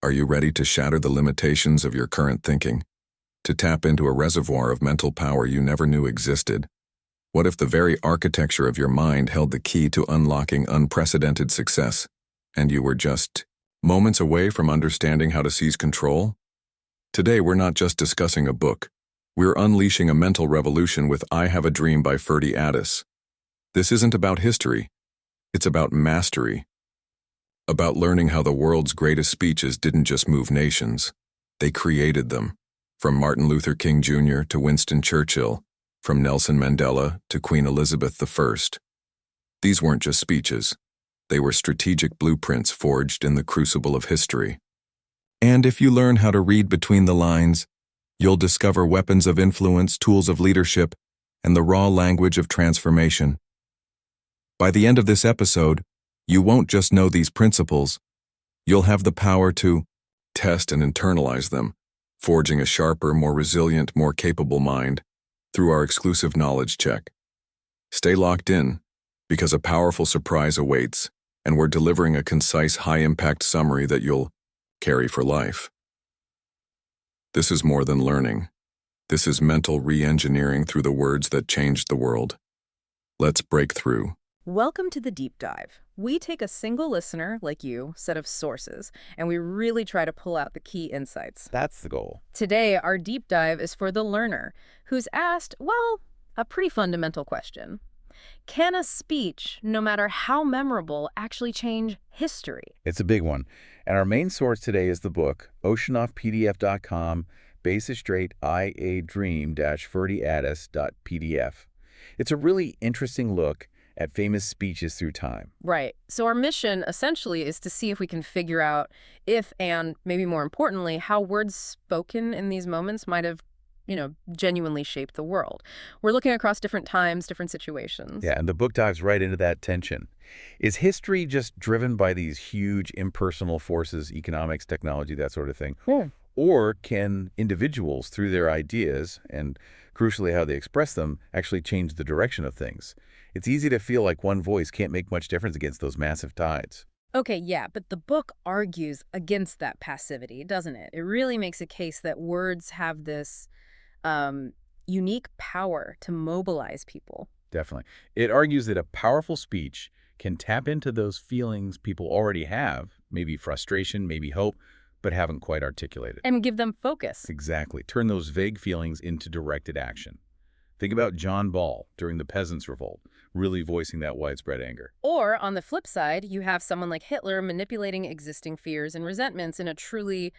Are you ready to shatter the limitations of your current thinking? To tap into a reservoir of mental power you never knew existed? What if the very architecture of your mind held the key to unlocking unprecedented success, and you were just moments away from understanding how to seize control? Today, we're not just discussing a book. We're unleashing a mental revolution with I Have a Dream by Ferdie Addis. This isn't about history. It's about mastery. About learning how the world's greatest speeches didn't just move nations. They created them. From Martin Luther King Jr. to Winston Churchill, from Nelson Mandela to Queen Elizabeth I. These weren't just speeches. They were strategic blueprints forged in the crucible of history. And if you learn how to read between the lines, you'll discover weapons of influence, tools of leadership, and the raw language of transformation. By the end of this episode, you won't just know these principles. You'll have the power to test and internalize them, forging a sharper, more resilient, more capable mind through our exclusive knowledge check. Stay locked in, because a powerful surprise awaits, and we're delivering a concise, high-impact summary that you'll carry for life. This is more than learning. This is mental re-engineering through the words that changed the world. Let's break through. Welcome to the Deep Dive. We take a single listener, like you, set of sources, and we really try to pull out the key insights. That's the goal. Today, our deep dive is for the learner, who's asked, well, a pretty fundamental question. Can a speech, no matter how memorable, actually change history? It's a big one. And our main source today is the book, oceanoffpdf.com, Basis Straight IA Dream-FerdieAddis.pdf. It's a really interesting look at famous speeches through time. Right. So our mission, essentially, is to see if we can figure out if, and maybe more importantly, how words spoken in these moments might have genuinely shaped the world. We're looking across different times, different situations. Yeah, and the book dives right into that tension. Is history just driven by these huge impersonal forces, economics, technology, that sort of thing? Yeah. Or can individuals, through their ideas, and crucially how they express them, actually change the direction of things? It's easy to feel like one voice can't make much difference against those massive tides. Okay, yeah, but the book argues against that passivity, doesn't it? It really makes a case that words have this unique power to mobilize people. Definitely. It argues that a powerful speech can tap into those feelings people already have, maybe frustration, maybe hope, but haven't quite articulated. And give them focus. Exactly. Turn those vague feelings into directed action. Think about John Ball during the Peasants' Revolt, really voicing that widespread anger. Or, on the flip side, you have someone like Hitler manipulating existing fears and resentments in a truly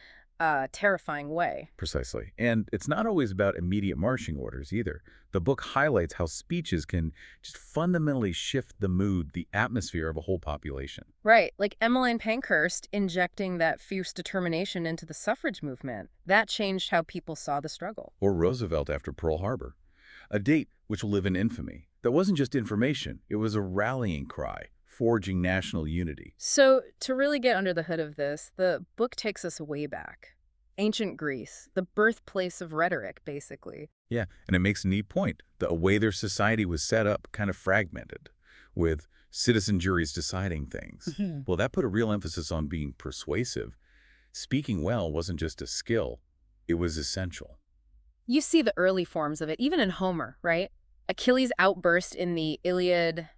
terrifying way. Precisely. And it's not always about immediate marching orders either. The book highlights how speeches can just fundamentally shift the mood, the atmosphere of a whole population. Right, like Emmeline Pankhurst injecting that fierce determination into the suffrage movement. That changed how people saw the struggle. Or Roosevelt after Pearl Harbor. A date which will live in infamy. That wasn't just information, it was a rallying cry, forging national unity. So, to really get under the hood of this, the book takes us way back. Ancient Greece, the birthplace of rhetoric, basically. Yeah, and it makes a neat point. The way their society was set up, kind of fragmented, with citizen juries deciding things. Well, that put a real emphasis on being persuasive. Speaking well wasn't just a skill, it was essential. You see the early forms of it, even in Homer, right? Achilles' outburst in the Iliad,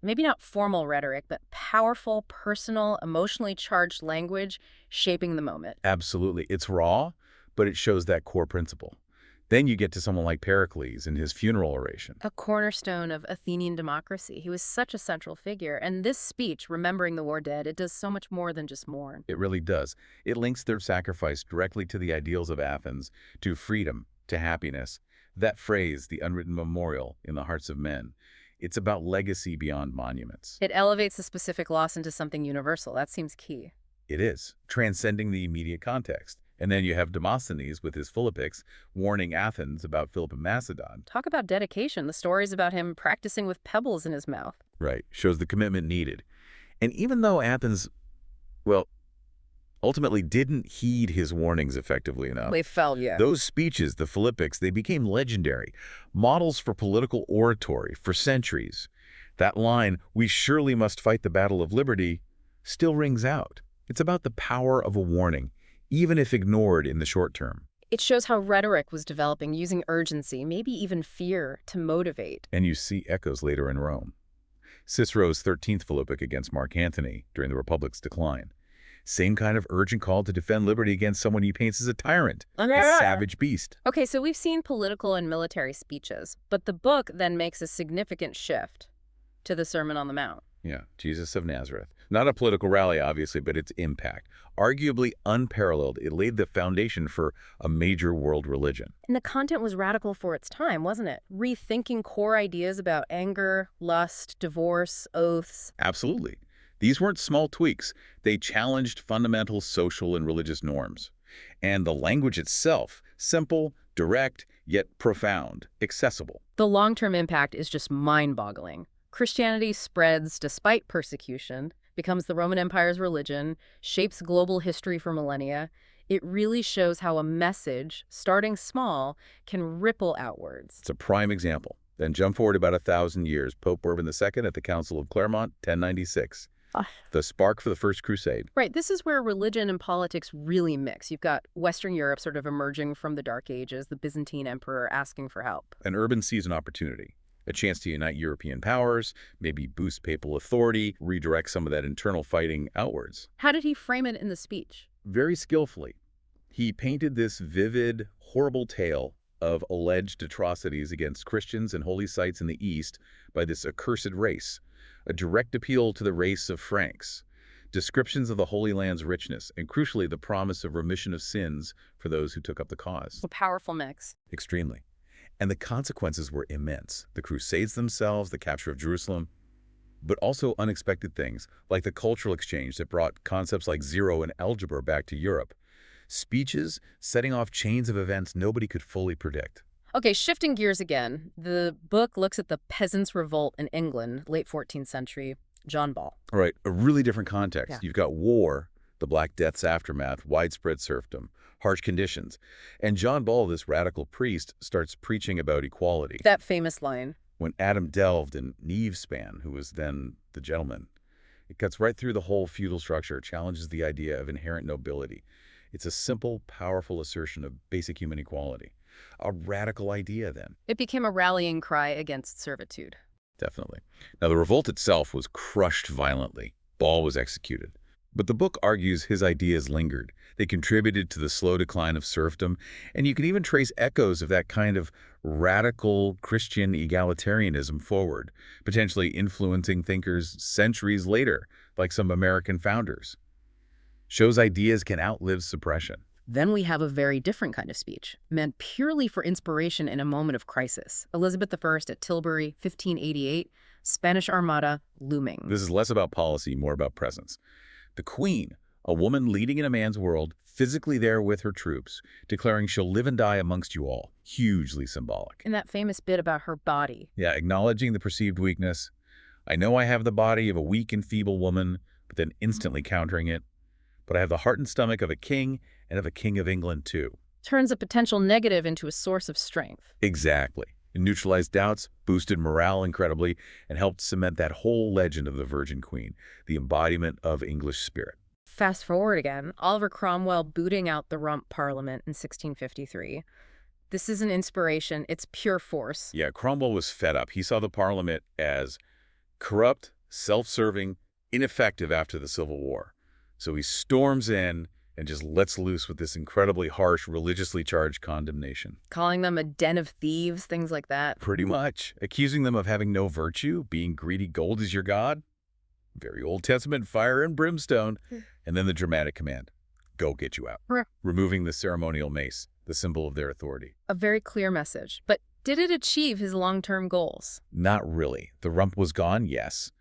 maybe not formal rhetoric, but powerful, personal, emotionally charged language shaping the moment. Absolutely. It's raw, but it shows that core principle. Then you get to someone like Pericles in his funeral oration. A cornerstone of Athenian democracy. He was such a central figure. And this speech, remembering the war dead, it does so much more than just mourn. It really does. It links their sacrifice directly to the ideals of Athens, to freedom, to happiness. That phrase, the unwritten memorial in the hearts of men, it's about legacy beyond monuments. It elevates the specific loss into something universal. That seems key. It is, transcending the immediate context. And then you have Demosthenes with his Philippics warning Athens about Philip of Macedon. Talk about dedication. The stories about him practicing with pebbles in his mouth. Right, shows the commitment needed. And even though Athens, well, ultimately didn't heed his warnings effectively enough. They fell, yeah. Those speeches, the Philippics, they became legendary, models for political oratory for centuries. That line, "We surely must fight the battle of liberty," still rings out. It's about the power of a warning, even if ignored in the short term. It shows how rhetoric was developing using urgency, maybe even fear, to motivate. And you see echoes later in Rome. Cicero's 13th Philippic against Mark Antony during the Republic's decline. Same kind of urgent call to defend liberty against someone he paints as a tyrant, a savage beast. Okay, so we've seen political and military speeches, but the book then makes a significant shift to the Sermon on the Mount. Yeah, Jesus of Nazareth. Not a political rally, obviously, but its impact. Arguably unparalleled, it laid the foundation for a major world religion. And the content was radical for its time, wasn't it? Rethinking core ideas about anger, lust, divorce, oaths. Absolutely. These weren't small tweaks. They challenged fundamental social and religious norms. And the language itself, simple, direct, yet profound, accessible. The long-term impact is just mind-boggling. Christianity spreads despite persecution, becomes the Roman Empire's religion, shapes global history for millennia. It really shows how a message, starting small, can ripple outwards. It's a prime example. Then jump forward about 1,000 years, Pope Urban II at the Council of Clermont, 1096. The spark for the First Crusade. Right, this is where religion and politics really mix. You've got Western Europe sort of emerging from the Dark Ages, the Byzantine emperor asking for help. And Urban sees an opportunity. A chance to unite European powers, maybe boost papal authority, redirect some of that internal fighting outwards. How did he frame it in the speech? Very skillfully. He painted this vivid, horrible tale of alleged atrocities against Christians and holy sites in the East by this accursed race, a direct appeal to the race of Franks, descriptions of the Holy Land's richness, and crucially the promise of remission of sins for those who took up the cause. A powerful mix. Extremely. And the consequences were immense. The Crusades themselves, the capture of Jerusalem, but also unexpected things, like the cultural exchange that brought concepts like zero and algebra back to Europe. Speeches setting off chains of events nobody could fully predict. Okay, shifting gears again, the book looks at the Peasants' Revolt in England, late 14th century, John Ball. All right, a really different context. Yeah. You've got war, the Black Death's aftermath, widespread serfdom, harsh conditions. And John Ball, this radical priest, starts preaching about equality. That famous line. When Adam delved and Eve span, who was then the gentleman, it cuts right through the whole feudal structure, challenges the idea of inherent nobility. It's a simple, powerful assertion of basic human equality. A radical idea, then. It became a rallying cry against servitude. Definitely. Now, the revolt itself was crushed violently. Ball was executed. But the book argues his ideas lingered. They contributed to the slow decline of serfdom, and you can even trace echoes of that kind of radical Christian egalitarianism forward, potentially influencing thinkers centuries later, like some American founders. Shows ideas can outlive suppression. Then we have a very different kind of speech, meant purely for inspiration in a moment of crisis. Elizabeth I at Tilbury, 1588, Spanish Armada looming. This is less about policy, more about presence. The Queen, a woman leading in a man's world, physically there with her troops, declaring she'll live and die amongst you all. Hugely symbolic. And that famous bit about her body. Yeah, acknowledging the perceived weakness. I know I have the body of a weak and feeble woman, but then instantly countering it. But I have the heart and stomach of a king and of a king of England, too. Turns a potential negative into a source of strength. Exactly. It neutralized doubts, boosted morale incredibly, and helped cement that whole legend of the Virgin Queen, the embodiment of English spirit. Fast forward again, Oliver Cromwell booting out the Rump Parliament in 1653. This is an inspiration. It's pure force. Yeah, Cromwell was fed up. He saw the Parliament as corrupt, self-serving, ineffective after the Civil War. So he storms in and just lets loose with this incredibly harsh, religiously charged condemnation. Calling them a den of thieves, things like that. Pretty much. Accusing them of having no virtue, being greedy gold is your god. Very Old Testament fire and brimstone. And then the dramatic command, go get you out. Removing the ceremonial mace, the symbol of their authority. A very clear message. But did it achieve his long-term goals? Not really. The rump was gone, yes.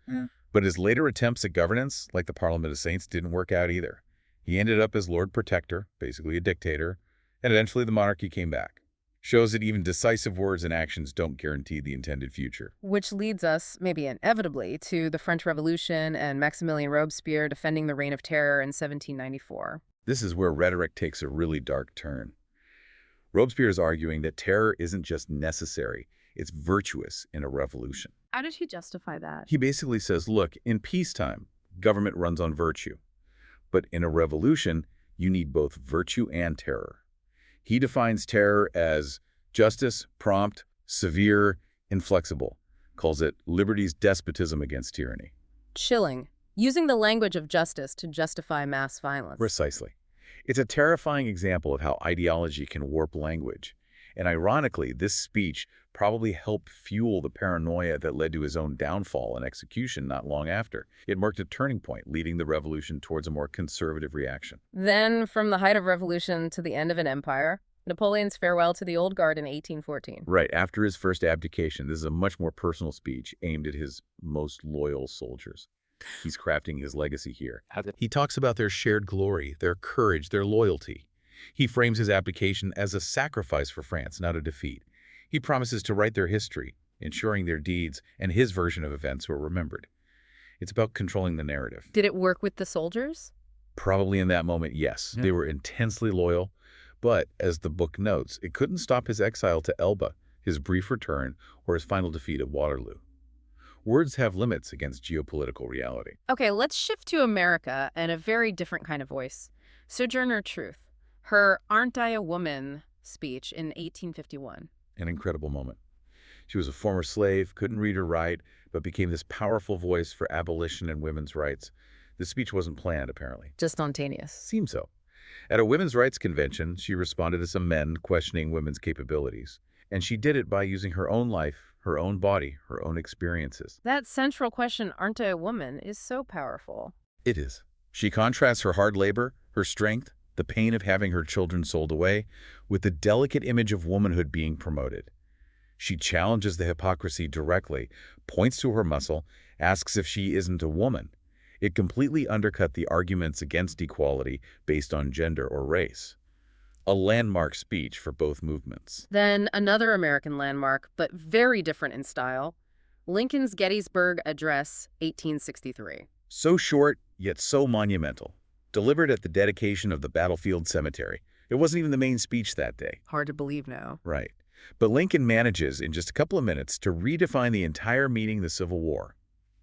But his later attempts at governance, like the Parliament of Saints, didn't work out either. He ended up as Lord Protector, basically a dictator, and eventually the monarchy came back. Shows that even decisive words and actions don't guarantee the intended future. Which leads us, maybe inevitably, to the French Revolution and Maximilien Robespierre defending the Reign of Terror in 1794. This is where rhetoric takes a really dark turn. Robespierre is arguing that terror isn't just necessary, it's virtuous in a revolution. How did he justify that? He basically says, look, in peacetime, government runs on virtue. But in a revolution, You need both virtue and terror. He defines terror as justice, prompt, severe, inflexible, calls it liberty's despotism against tyranny. Chilling. Using the language of justice to justify mass violence. Precisely. It's a terrifying example of how ideology can warp language. And ironically, this speech probably helped fuel the paranoia that led to his own downfall and execution not long after. It marked a turning point, leading the revolution towards a more conservative reaction. Then, from the height of revolution to the end of an empire, Napoleon's farewell to the old guard in 1814. Right, after his first abdication, this is a much more personal speech aimed at his most loyal soldiers. He's crafting his legacy here. He talks about their shared glory, their courage, their loyalty. He frames his abdication as a sacrifice for France, not a defeat. He promises to write their history, ensuring their deeds and his version of events were remembered. It's about controlling the narrative. Did it work with the soldiers? Probably in that moment, yes. They were intensely loyal, but as the book notes, it couldn't stop his exile to Elba, his brief return, or his final defeat at Waterloo. Words have limits against geopolitical reality. Okay, let's shift to America and a very different kind of voice. Sojourner Truth. Her "Aren't I a Woman" speech in 1851. An incredible moment. She was a former slave, couldn't read or write, but became this powerful voice for abolition and women's rights. The speech wasn't planned, apparently. Just spontaneous. Seems so. At a women's rights convention, she responded to some men questioning women's capabilities. And she did it by using her own life, her own body, her own experiences. That central question, "Aren't I a woman?" is so powerful. It is. She contrasts her hard labor, her strength, the pain of having her children sold away, with the delicate image of womanhood being promoted. She challenges the hypocrisy directly, points to her muscle, asks if she isn't a woman. It completely undercut the arguments against equality based on gender or race. A landmark speech for both movements. Then another American landmark, but very different in style, Lincoln's Gettysburg Address, 1863. So short, yet so monumental. Delivered at the dedication of the battlefield cemetery. It wasn't even the main speech that day. Hard to believe now. Right. But Lincoln manages, in just a couple of minutes, to redefine the entire meaning of the Civil War.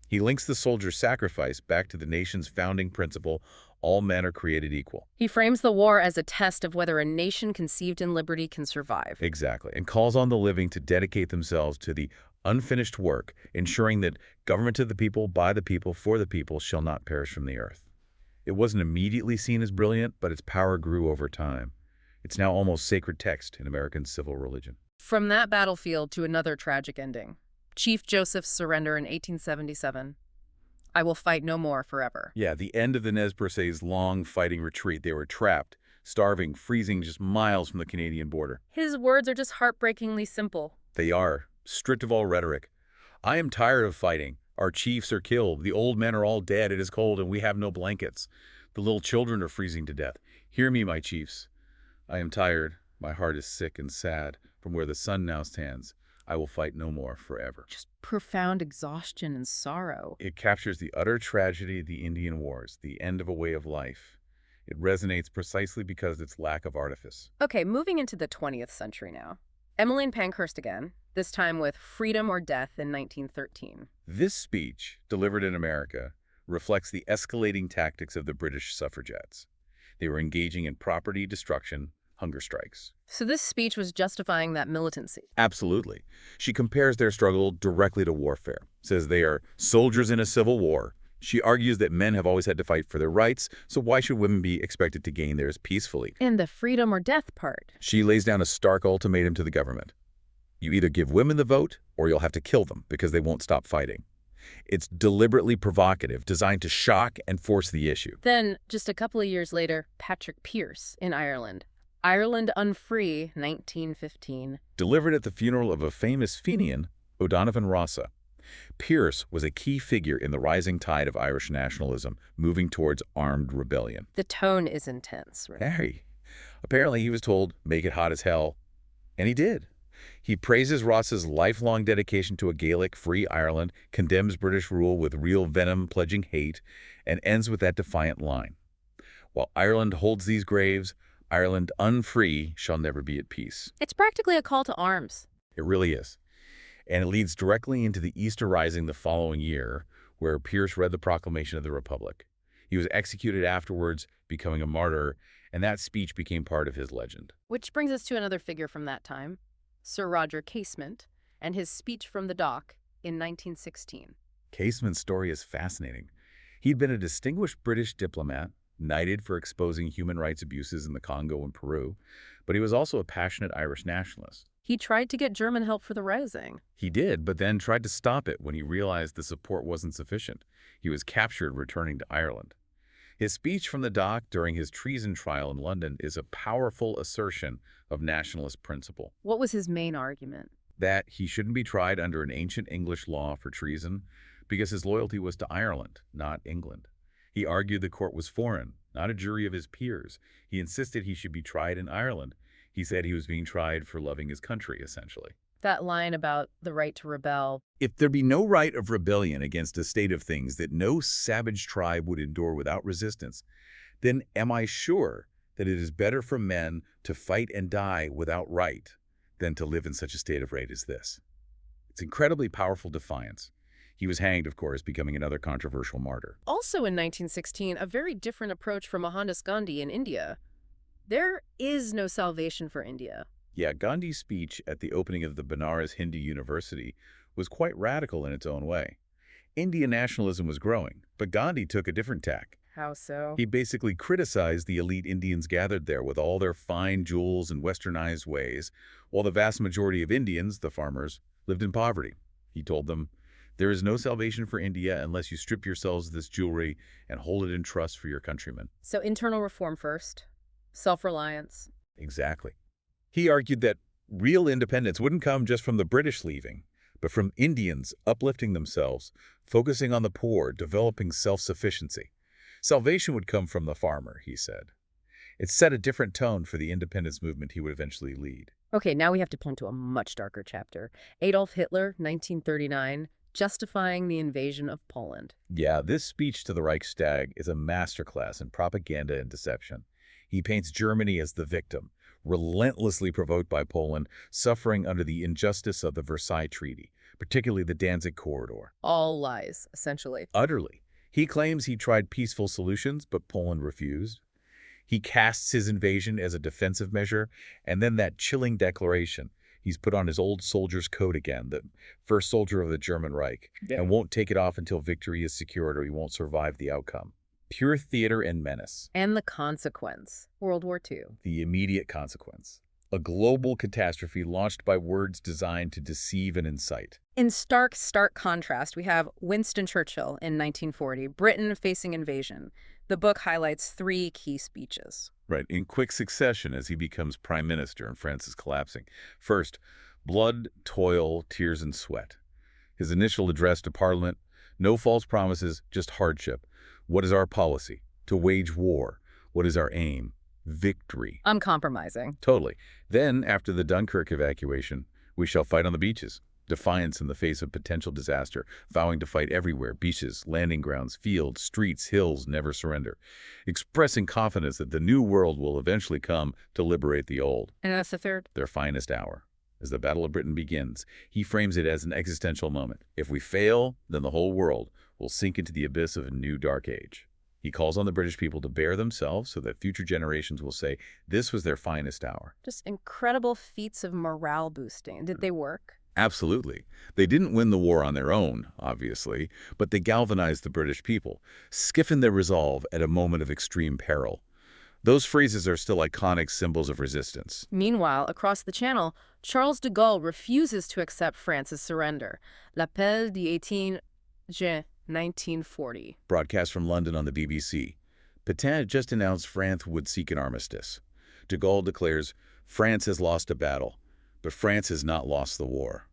He links the soldier's sacrifice back to the nation's founding principle, all men are created equal. He frames the war as a test of whether a nation conceived in liberty can survive. Exactly, and calls on the living to dedicate themselves to the unfinished work, ensuring that government of the people, by the people, for the people shall not perish from the earth. It wasn't immediately seen as brilliant, but its power grew over time. It's now almost sacred text in American civil religion. From that battlefield to another tragic ending. Chief Joseph's surrender in 1877. I will fight no more forever. Yeah, the end of the Nez Percé's long fighting retreat. They were trapped, starving, freezing just miles from the Canadian border. His words are just heartbreakingly simple. They are, stripped of all rhetoric. I am tired of fighting. Our chiefs are killed. The old men are all dead. It is cold, and we have no blankets. The little children are freezing to death. Hear me, my chiefs. I am tired. My heart is sick and sad. From where the sun now stands, I will fight no more forever. Just profound exhaustion and sorrow. It captures the utter tragedy of the Indian Wars, the end of a way of life. It resonates precisely because of its lack of artifice. Okay, moving into the 20th century now. Emmeline Pankhurst again, this time with Freedom or Death in 1913. This speech, delivered in America, reflects the escalating tactics of the British suffragettes. They were engaging in property destruction, hunger strikes. So this speech was justifying that militancy. Absolutely. She compares their struggle directly to warfare, says they are soldiers in a civil war. She argues that men have always had to fight for their rights, so why should women be expected to gain theirs peacefully? And the freedom or death part. She lays down a stark ultimatum to the government. You either give women the vote, or you'll have to kill them because they won't stop fighting. It's deliberately provocative, designed to shock and force the issue. Then, just a couple of years later, Patrick Pearse in Ireland. Ireland Unfree, 1915. Delivered at the funeral of a famous Fenian, O'Donovan Rossa. Pearse was a key figure in the rising tide of Irish nationalism, moving towards armed rebellion. The tone is intense, right? Very. Apparently, he was told, make it hot as hell, and he did. He praises Ross's lifelong dedication to a Gaelic-free Ireland, condemns British rule with real venom, pledging hate, and ends with that defiant line. While Ireland holds these graves, Ireland unfree shall never be at peace. It's practically a call to arms. It really is. And it leads directly into the Easter Rising the following year, where Pearse read the proclamation of the Republic. He was executed afterwards, becoming a martyr, and that speech became part of his legend. Which brings us to another figure from that time, Sir Roger Casement, and his speech from the dock in 1916. Casement's story is fascinating. He'd been a distinguished British diplomat, knighted for exposing human rights abuses in the Congo and Peru, but he was also a passionate Irish nationalist. He tried to get German help for the Rising. He did, but then tried to stop it when he realized the support wasn't sufficient. He was captured returning to Ireland. His speech from the dock during his treason trial in London is a powerful assertion of nationalist principle. What was his main argument? That he shouldn't be tried under an ancient English law for treason because his loyalty was to Ireland, not England. He argued the court was foreign, not a jury of his peers. He insisted he should be tried in Ireland. He said he was being tried for loving his country, essentially. That line about the right to rebel. If there be no right of rebellion against a state of things that no savage tribe would endure without resistance, then am I sure that it is better for men to fight and die without right than to live in such a state of rage as this? It's incredibly powerful defiance. He was hanged, of course, becoming another controversial martyr. Also in 1916, a very different approach from Mohandas Gandhi in India. There is no salvation for India. Yeah, Gandhi's speech at the opening of the Banaras Hindu University was quite radical in its own way. Indian nationalism was growing, but Gandhi took a different tack. How so? He basically criticized the elite Indians gathered there with all their fine jewels and westernized ways, while the vast majority of Indians, the farmers, lived in poverty. He told them, "There is no salvation for India unless you strip yourselves of this jewelry and hold it in trust for your countrymen." So internal reform first, self-reliance. Exactly. He argued that real independence wouldn't come just from the British leaving, but from Indians uplifting themselves, focusing on the poor, developing self-sufficiency. Salvation would come from the farmer, he said. It set a different tone for the independence movement he would eventually lead. Okay, now we have to point to a much darker chapter. Adolf Hitler, 1939, justifying the invasion of Poland. Yeah, this speech to the Reichstag is a masterclass in propaganda and deception. He paints Germany as the victim, relentlessly provoked by Poland, suffering under the injustice of the Versailles Treaty, particularly the Danzig Corridor. All lies, essentially. Utterly. He claims he tried peaceful solutions, but Poland refused. He casts his invasion as a defensive measure, and then that chilling declaration. He's put on his old soldier's coat again, the first soldier of the German Reich, and won't take it off until victory is secured or he won't survive the outcome. Pure theater and menace. And the consequence, World War II. The immediate consequence. A global catastrophe launched by words designed to deceive and incite. In stark contrast, we have Winston Churchill in 1940, Britain facing invasion. The book highlights 3 key speeches. Right, in quick succession as he becomes prime minister and France is collapsing. First, blood, toil, tears, and sweat. His initial address to Parliament, no false promises, just hardship. What is our policy? To wage war. What is our aim? Victory. Uncompromising. Totally. Then, after the Dunkirk evacuation, we shall fight on the beaches. Defiance in the face of potential disaster, vowing to fight everywhere, beaches, landing grounds, fields, streets, hills, never surrender. Expressing confidence that the new world will eventually come to liberate the old. And that's the third. Their finest hour. As the Battle of Britain begins, he frames it as an existential moment. If we fail, then the whole world will sink into the abyss of a new dark age. He calls on the British people to bear themselves so that future generations will say this was their finest hour. Just incredible feats of morale boosting. Did they work? Absolutely. They didn't win the war on their own, obviously, but they galvanized the British people, stiffened their resolve at a moment of extreme peril. Those phrases are still iconic symbols of resistance. Meanwhile, across the channel, Charles de Gaulle refuses to accept France's surrender. L'appel du 18 juin 1940. Broadcast from London on the BBC. Pétain had just announced France would seek an armistice. De Gaulle declares, France has lost a battle, but France has not lost the war.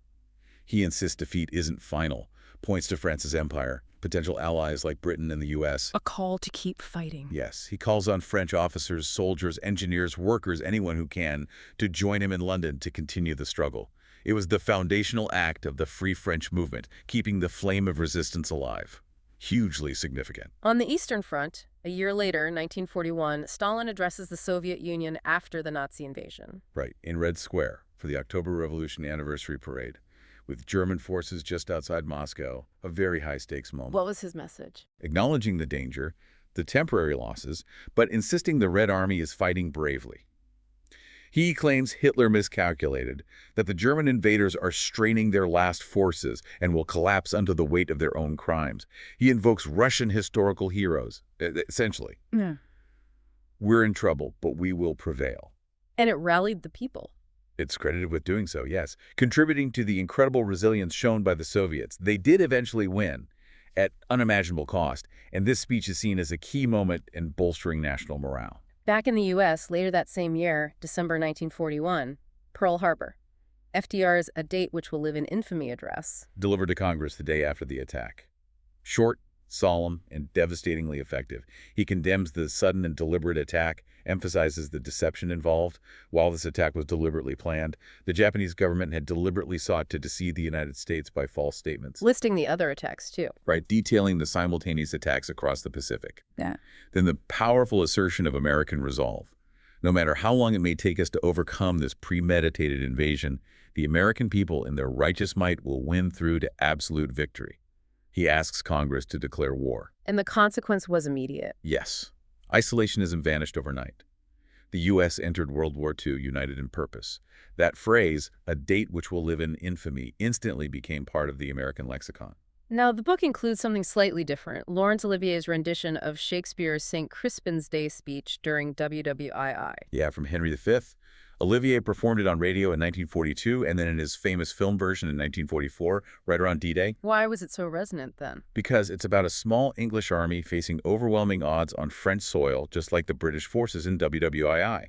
He insists defeat isn't final, points to France's empire, potential allies like Britain and the U.S. A call to keep fighting. Yes, he calls on French officers, soldiers, engineers, workers, anyone who can, to join him in London to continue the struggle. It was the foundational act of the Free French movement, keeping the flame of resistance alive. Hugely significant. On the Eastern Front, a year later, 1941, Stalin addresses the Soviet Union after the Nazi invasion. Right, in Red Square for the October Revolution anniversary parade, with German forces just outside Moscow, a very high-stakes moment. What was his message? Acknowledging the danger, the temporary losses, but insisting the Red Army is fighting bravely. He claims Hitler miscalculated, that the German invaders are straining their last forces and will collapse under the weight of their own crimes. He invokes Russian historical heroes, essentially. Yeah. We're in trouble, but we will prevail. And it rallied the people. It's credited with doing so, yes, contributing to the incredible resilience shown by the Soviets. They did eventually win, at unimaginable cost, and this speech is seen as a key moment in bolstering national morale. Back in the U.S., later that same year, December 1941, Pearl Harbor. FDR's A Date Which Will Live in Infamy address. Delivered to Congress the day after the attack. Short, solemn, and devastatingly effective. He condemns the sudden and deliberate attack, emphasizes the deception involved. While this attack was deliberately planned, the Japanese government had deliberately sought to deceive the United States by false statements. Listing the other attacks, too. Right, detailing the simultaneous attacks across the Pacific. Yeah. Then the powerful assertion of American resolve. No matter how long it may take us to overcome this premeditated invasion, the American people in their righteous might will win through to absolute victory. He asks Congress to declare war. And the consequence was immediate. Yes. Isolationism vanished overnight. The U.S. entered World War II united in purpose. That phrase, a date which will live in infamy, instantly became part of the American lexicon. Now, the book includes something slightly different, Laurence Olivier's rendition of Shakespeare's St. Crispin's Day speech during WWII. Yeah, from Henry V. Olivier performed it on radio in 1942 and then in his famous film version in 1944, right around D-Day. Why was it so resonant then? Because it's about a small English army facing overwhelming odds on French soil, just like the British forces in WWII.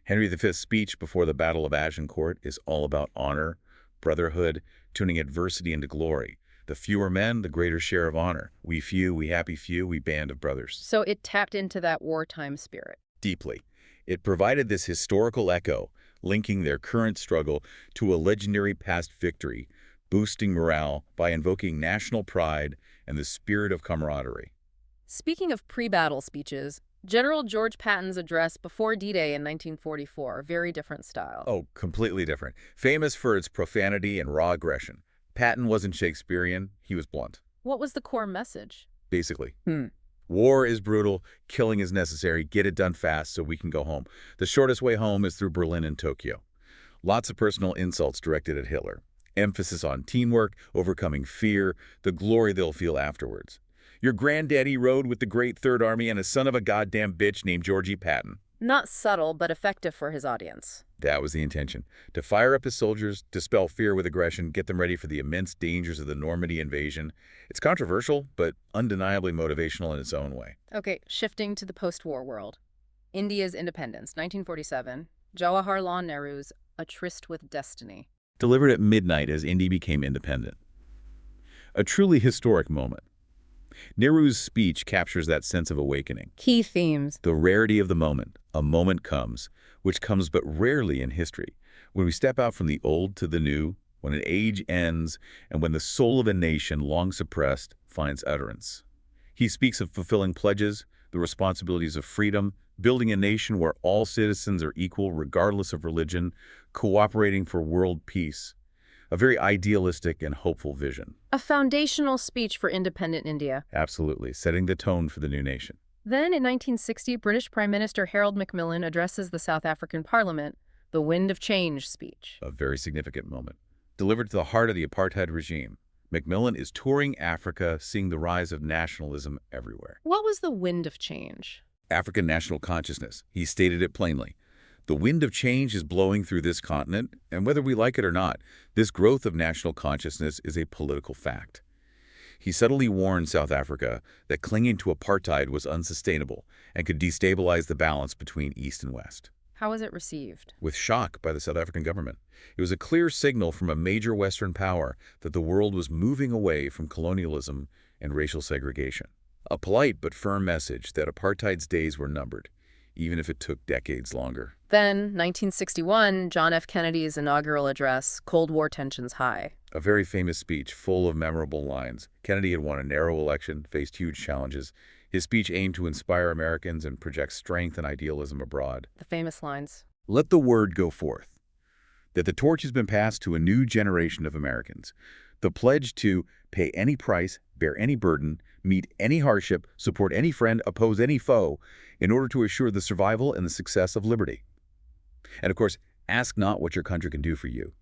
Henry V's speech before the Battle of Agincourt is all about honor, brotherhood, turning adversity into glory. The fewer men, the greater share of honor. We few, we happy few, we band of brothers. So it tapped into that wartime spirit. Deeply. It provided this historical echo, linking their current struggle to a legendary past victory, boosting morale by invoking national pride and the spirit of camaraderie. Speaking of pre-battle speeches, General George Patton's address before D-Day in 1944, very different style. Oh, completely different. Famous for its profanity and raw aggression. Patton wasn't Shakespearean, he was blunt. What was the core message? Basically. War is brutal, killing is necessary, get it done fast so we can go home. The shortest way home is through Berlin and Tokyo. Lots of personal insults directed at Hitler. Emphasis on teamwork, overcoming fear, the glory they'll feel afterwards. Your granddaddy rode with the Great Third Army and a son of a goddamn bitch named Georgie Patton. Not subtle, but effective for his audience. That was the intention. To fire up his soldiers, dispel fear with aggression, get them ready for the immense dangers of the Normandy invasion. It's controversial, but undeniably motivational in its own way. Okay, shifting to the post-war world. India's independence, 1947. Jawaharlal Nehru's A Tryst with Destiny. Delivered at midnight as India became independent. A truly historic moment. Nehru's speech captures that sense of awakening. Key themes. The rarity of the moment. A moment comes, which comes but rarely in history. When we step out from the old to the new, when an age ends, and when the soul of a nation, long suppressed, finds utterance. He speaks of fulfilling pledges, the responsibilities of freedom, building a nation where all citizens are equal regardless of religion, cooperating for world peace. A very idealistic and hopeful vision. A foundational speech for independent India. Absolutely, setting the tone for the new nation. Then, in 1960, British Prime Minister Harold Macmillan addresses the South African Parliament, the Wind of Change speech. A very significant moment. Delivered to the heart of the apartheid regime. Macmillan is touring Africa, seeing the rise of nationalism everywhere. What was the Wind of Change? African national consciousness. He stated it plainly. The wind of change is blowing through this continent, and whether we like it or not, this growth of national consciousness is a political fact. He subtly warned South Africa that clinging to apartheid was unsustainable and could destabilize the balance between East and West. How was it received? With shock by the South African government. It was a clear signal from a major Western power that the world was moving away from colonialism and racial segregation. A polite but firm message that apartheid's days were numbered, even if it took decades longer. Then, 1961, John F. Kennedy's inaugural address, Cold War tensions high. A very famous speech full of memorable lines. Kennedy had won a narrow election, faced huge challenges. His speech aimed to inspire Americans and project strength and idealism abroad. The famous lines. Let the word go forth that the torch has been passed to a new generation of Americans. The pledge to pay any price, bear any burden, meet any hardship, support any friend, oppose any foe, in order to assure the survival and the success of liberty. And of course, ask not what your country can do for you.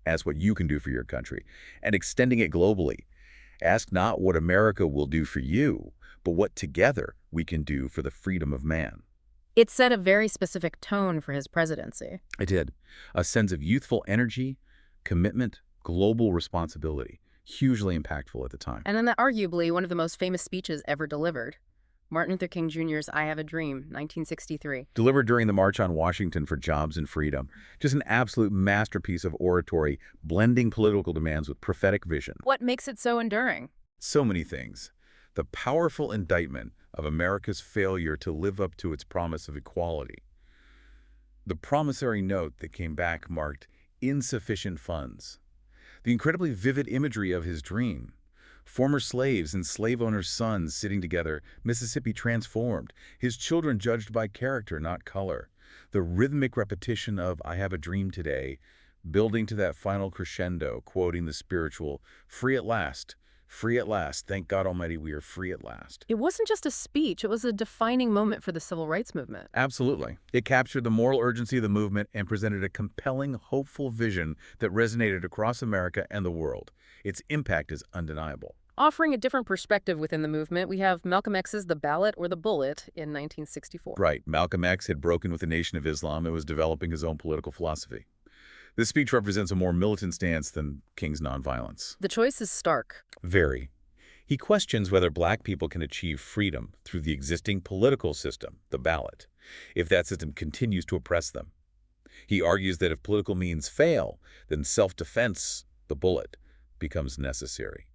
Ask what you can do for your country. And extending it globally, ask not what America will do for you, but what together we can do for the freedom of man. It set a very specific tone for his presidency. It did. A sense of youthful energy, commitment, global responsibility. Hugely impactful at the time. And then arguably one of the most famous speeches ever delivered. Martin Luther King Jr.'s I Have a Dream, 1963. Delivered during the March on Washington for Jobs and Freedom. Just an absolute masterpiece of oratory, blending political demands with prophetic vision. What makes it so enduring? So many things. The powerful indictment of America's failure to live up to its promise of equality. The promissory note that came back marked insufficient funds. The incredibly vivid imagery of his dream. Former slaves and slave owners' sons sitting together, Mississippi transformed, his children judged by character, not color. The rhythmic repetition of I have a dream today, building to that final crescendo, quoting the spiritual, free at last, thank God Almighty we are free at last. It wasn't just a speech, it was a defining moment for the civil rights movement. Absolutely. It captured the moral urgency of the movement and presented a compelling, hopeful vision that resonated across America and the world. Its impact is undeniable. Offering a different perspective within the movement, we have Malcolm X's The Ballot or the Bullet in 1964. Right. Malcolm X had broken with the Nation of Islam and was developing his own political philosophy. This speech represents a more militant stance than King's nonviolence. The choice is stark. Very. He questions whether black people can achieve freedom through the existing political system, the ballot, if that system continues to oppress them. He argues that if political means fail, then self-defense, the bullet, becomes necessary.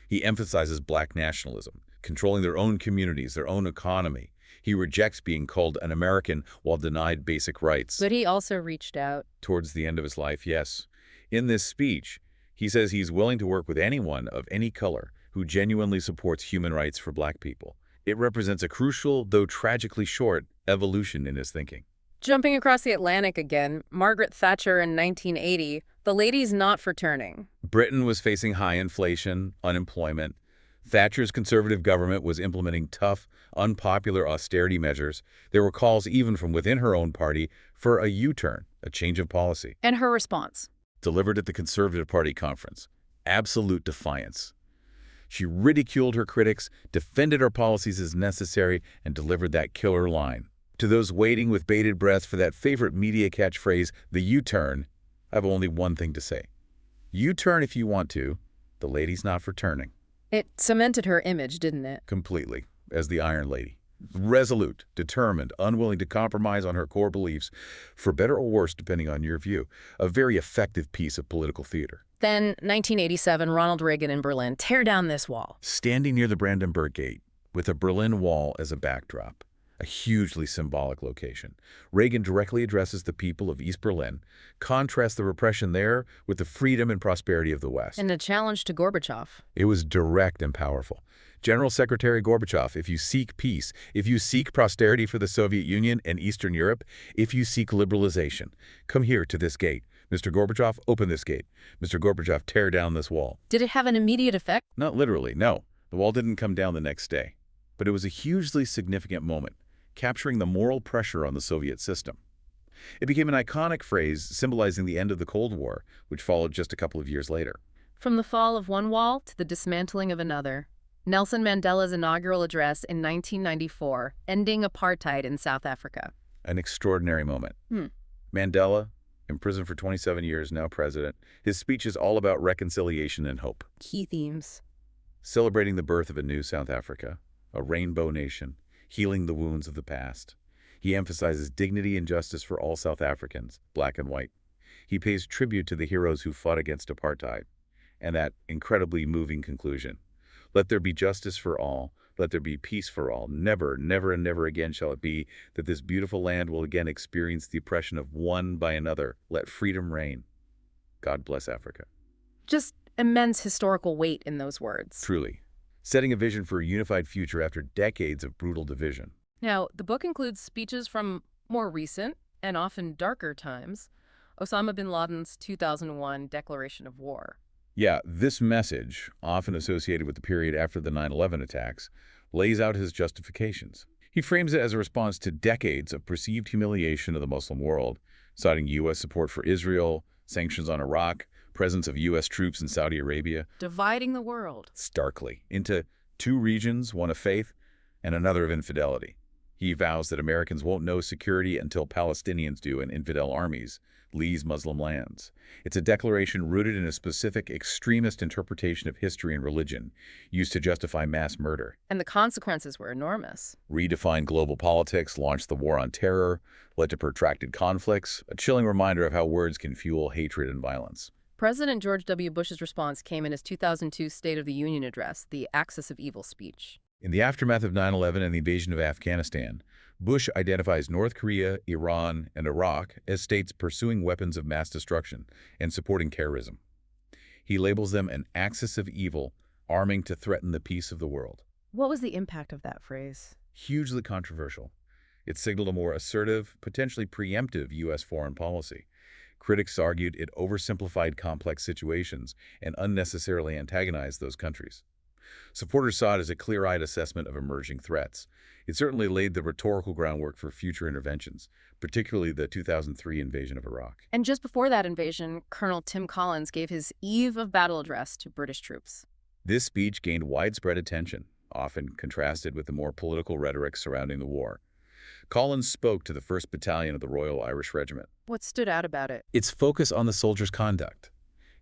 He emphasizes black nationalism, controlling their own communities, their own economy. He rejects being called an American while denied basic rights. But he also reached out. Towards the end of his life, yes. In this speech, he says he's willing to work with anyone of any color who genuinely supports human rights for black people. It represents a crucial, though tragically short, evolution in his thinking. Jumping across the Atlantic again, Margaret Thatcher in 1980, the lady's not for turning. Britain was facing high inflation, unemployment. Thatcher's conservative government was implementing tough, unpopular austerity measures. There were calls even from within her own party for a U-turn, a change of policy. And her response? Delivered at the Conservative Party conference. Absolute defiance. She ridiculed her critics, defended her policies as necessary, and delivered that killer line. To those waiting with bated breath for that favorite media catchphrase, the U-turn, I have only one thing to say. U-turn if you want to. The lady's not for turning. It cemented her image, didn't it? Completely, as the Iron Lady. Resolute, determined, unwilling to compromise on her core beliefs, for better or worse depending on your view. A very effective piece of political theater. Then, 1987, Ronald Reagan in Berlin. Tear down this wall. Standing near the Brandenburg Gate, with the Berlin Wall as a backdrop. A hugely symbolic location. Reagan directly addresses the people of East Berlin, contrasts the repression there with the freedom and prosperity of the West. And a challenge to Gorbachev. It was direct and powerful. General Secretary Gorbachev, if you seek peace, if you seek prosperity for the Soviet Union and Eastern Europe, if you seek liberalization, come here to this gate. Mr. Gorbachev, open this gate. Mr. Gorbachev, tear down this wall. Did it have an immediate effect? Not literally, no. The wall didn't come down the next day. But it was a hugely significant moment, capturing the moral pressure on the Soviet system. It became an iconic phrase symbolizing the end of the Cold War, which followed just a couple of years later. From the fall of one wall to the dismantling of another. Nelson Mandela's inaugural address in 1994, ending apartheid in South Africa. An extraordinary moment. Mandela, imprisoned for 27 years, now president. His speech is all about reconciliation and hope. Key themes. Celebrating the birth of a new South Africa, a rainbow nation, healing the wounds of the past. He emphasizes dignity and justice for all South Africans, black and white. He pays tribute to the heroes who fought against apartheid. And that incredibly moving conclusion. Let there be justice for all. Let there be peace for all. Never, never, and never again shall it be that this beautiful land will again experience the oppression of one by another. Let freedom reign. God bless Africa. Just immense historical weight in those words. Truly. Setting a vision for a unified future after decades of brutal division. Now, the book includes speeches from more recent and often darker times. Osama bin Laden's 2001 declaration of war. Yeah, this message, often associated with the period after the 9/11 attacks, lays out his justifications. He frames it as a response to decades of perceived humiliation of the Muslim world, citing U.S. support for Israel, sanctions on Iraq, presence of U.S. troops in Saudi Arabia, Dividing the world. starkly, into two regions, one of faith and another of infidelity. He vows that Americans won't know security until Palestinians do and infidel armies leave Muslim lands. It's a declaration rooted in a specific extremist interpretation of history and religion, used to justify mass murder. And the consequences were enormous. Redefined global politics, launched the war on terror, led to protracted conflicts, a chilling reminder of how words can fuel hatred and violence. President George W. Bush's response came in his 2002 State of the Union address, the Axis of Evil speech. In the aftermath of 9/11 and the invasion of Afghanistan, Bush identifies North Korea, Iran, and Iraq as states pursuing weapons of mass destruction and supporting terrorism. He labels them an axis of evil, arming to threaten the peace of the world. What was the impact of that phrase? Hugely controversial. It signaled a more assertive, potentially preemptive U.S. foreign policy. Critics argued it oversimplified complex situations and unnecessarily antagonized those countries. Supporters saw it as a clear-eyed assessment of emerging threats. It certainly laid the rhetorical groundwork for future interventions, particularly the 2003 invasion of Iraq. And just before that invasion, Colonel Tim Collins gave his eve of battle address to British troops. This speech gained widespread attention, often contrasted with the more political rhetoric surrounding the war. Collins spoke to the 1st Battalion of the Royal Irish Regiment. What stood out about it? Its focus on the soldiers' conduct.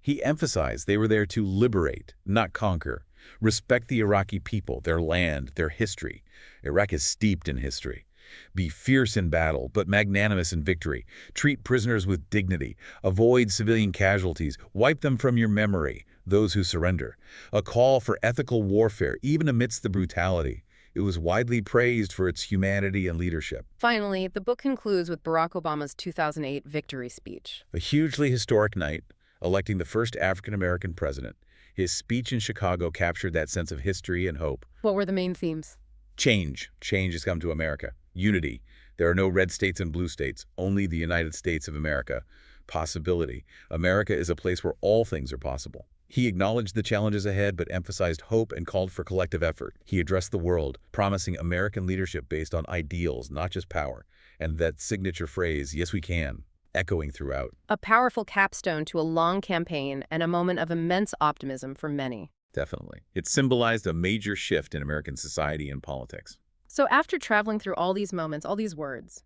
He emphasized they were there to liberate, not conquer. Respect the Iraqi people, their land, their history. Iraq is steeped in history. Be fierce in battle, but magnanimous in victory. Treat prisoners with dignity. Avoid civilian casualties. Wipe them from your memory, those who surrender. A call for ethical warfare, even amidst the brutality. It was widely praised for its humanity and leadership. Finally, the book concludes with Barack Obama's 2008 victory speech. A hugely historic night, electing the first African-American president. His speech in Chicago captured that sense of history and hope. What were the main themes? Change. Change has come to America. Unity. There are no red states and blue states, only the United States of America. Possibility. America is a place where all things are possible. He acknowledged the challenges ahead but emphasized hope and called for collective effort. He addressed the world, promising American leadership based on ideals, not just power. And that signature phrase, "Yes, we can," echoing throughout. A powerful capstone to a long campaign and a moment of immense optimism for many. Definitely. It symbolized a major shift in American society and politics. So after traveling through all these moments, all these words,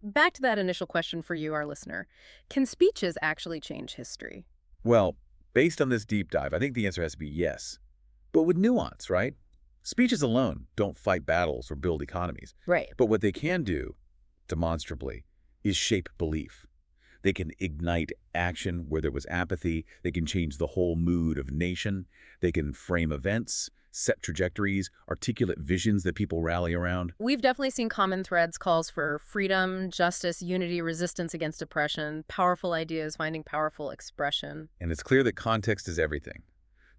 back to that initial question for you, our listener, can speeches actually change history? Well, based on this deep dive, I think the answer has to be yes. But with nuance, right? Speeches alone don't fight battles or build economies. Right. But what they can do, demonstrably, is shape belief. They can ignite action where there was apathy. They can change the whole mood of a nation. They can frame events, set trajectories, articulate visions that people rally around. We've definitely seen common threads, calls for freedom, justice, unity, resistance against oppression, powerful ideas finding powerful expression. And it's clear that context is everything.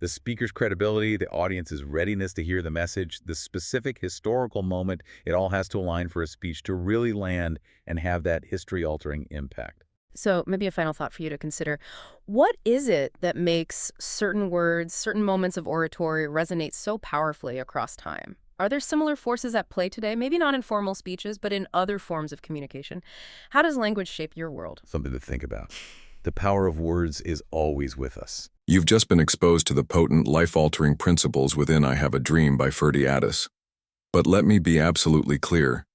The speaker's credibility, the audience's readiness to hear the message, the specific historical moment, it all has to align for a speech to really land and have that history-altering impact. So maybe a final thought for you to consider. What is it that makes certain words, certain moments of oratory resonate so powerfully across time? Are there similar forces at play today? Maybe not in formal speeches, but in other forms of communication. How does language shape your world? Something to think about. The power of words is always with us. You've just been exposed to the potent, life-altering principles within I Have a Dream by Ferdie Addis. But let me be absolutely clear.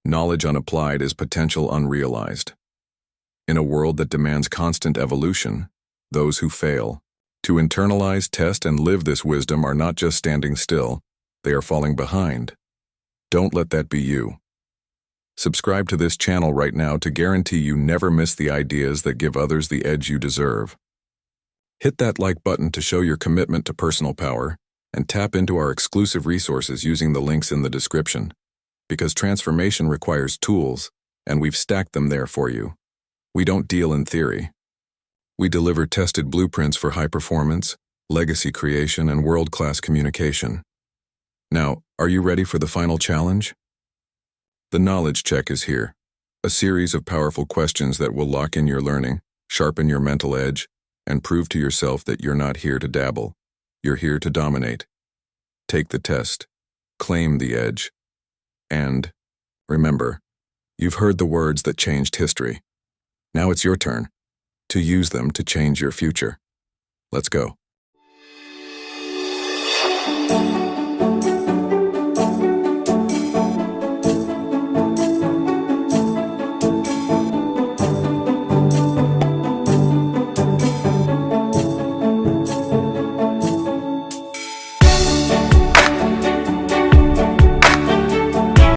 Knowledge unapplied is potential unrealized. In a world that demands constant evolution, those who fail to internalize, test, and live this wisdom are not just standing still, they are falling behind. Don't let that be you. Subscribe to this channel right now to guarantee you never miss the ideas that give others the edge you deserve. Hit that like button to show your commitment to personal power, and tap into our exclusive resources using the links in the description. Because transformation requires tools, and we've stacked them there for you. We don't deal in theory. We deliver tested blueprints for high performance, legacy creation, and world-class communication. Now, are you ready for the final challenge? The Knowledge Check is here, a series of powerful questions that will lock in your learning, sharpen your mental edge, and prove to yourself that you're not here to dabble. You're here to dominate. Take the test. Claim the edge. And remember, you've heard the words that changed history. Now it's your turn to use them to change your future. Let's go.